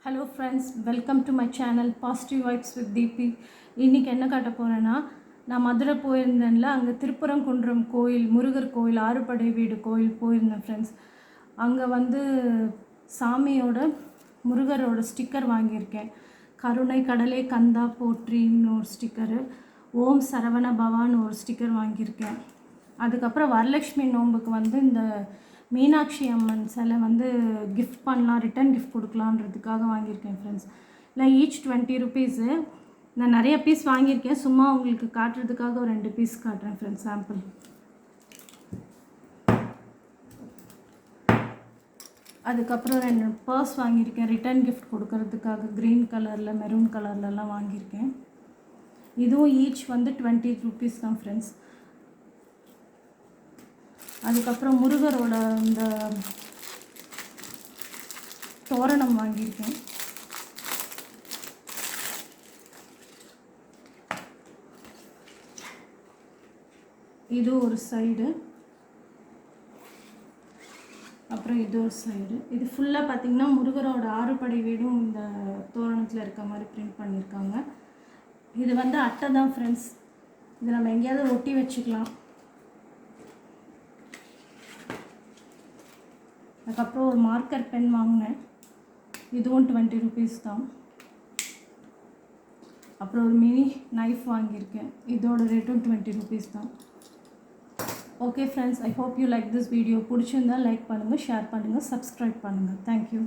Hello friends, welcome to my channel Positive Vibes with DP. இன்னைக்கு என்ன காட்ட போறேன்னா, நான் மதுரை போயிருந்தேன்ல, அங்கே திருப்பரங்குன்றம் கோயில், முருகர் கோயில், ஆறுபடை வீடு கோயில் போயிருந்தேன் ஃப்ரெண்ட்ஸ். அங்கே வந்து சாமியோட முருகரோட ஸ்டிக்கர் வாங்கியிருக்கேன். கருணை கடலே கந்தா போற்றின்னு ஒரு ஸ்டிக்கரு, ஓம் சரவண பவான்னு ஒரு ஸ்டிக்கர் வாங்கியிருக்கேன். அதுக்கப்புறம் வரலட்சுமி நோம்புக்கு வந்து இந்த மீனாட்சி அம்மன் சிலை வந்து கிஃப்ட் பண்ணலாம், ரிட்டன் கிஃப்ட் கொடுக்கலான்றதுக்காக வாங்கியிருக்கேன் ஃப்ரெண்ட்ஸ். இல்லை ஈச் 20 ருபீஸு. நான் நிறைய பீஸ் வாங்கியிருக்கேன், சும்மா உங்களுக்கு காட்டுறதுக்காக ஒரு 2 பீஸ் காட்டுறேன் ஃப்ரெண்ட்ஸ், சாம்பிள். அதுக்கப்புறம் 2 பர்ஸ் வாங்கியிருக்கேன், ரிட்டன் கிஃப்ட் கொடுக்கறதுக்காக. க்ரீன் கலரில் மெரூன் கலர்லலாம் வாங்கியிருக்கேன். இதுவும் ஈச் வந்து 20 ருபீஸ் தான் ஃப்ரெண்ட்ஸ். அதுக்கப்புறம் முருகரோட இந்த தோரணம் வாங்கியிருக்கேன். இது ஒரு சைடு, அப்புறம் இது ஒரு சைடு. இது ஃபுல்லாக பார்த்திங்கன்னா முருகரோட ஆறுபடை வீடும் இந்த தோரணத்தில் இருக்க மாதிரி பிரிண்ட் பண்ணியிருக்காங்க. இது வந்து அட்டை தான் ஃப்ரெண்ட்ஸ், இது நம்ம எங்கேயாவது ஒட்டி வச்சுக்கலாம். அதுக்கப்புறம் ஒரு மார்க்கர் பென் வாங்கினேன், இதுவும் 20 ருபீஸ் தான். அப்புறம் ஒரு மினி நைஃப் வாங்கியிருக்கேன், இதோட ரேட்டும் 20 ருபீஸ் தான். Okay friends, I hope you like this video. பிடிச்சிருந்தால் லைக் பண்ணுங்கள், ஷேர் பண்ணுங்கள், சப்ஸ்கிரைப் பண்ணுங்கள். தேங்க்யூ.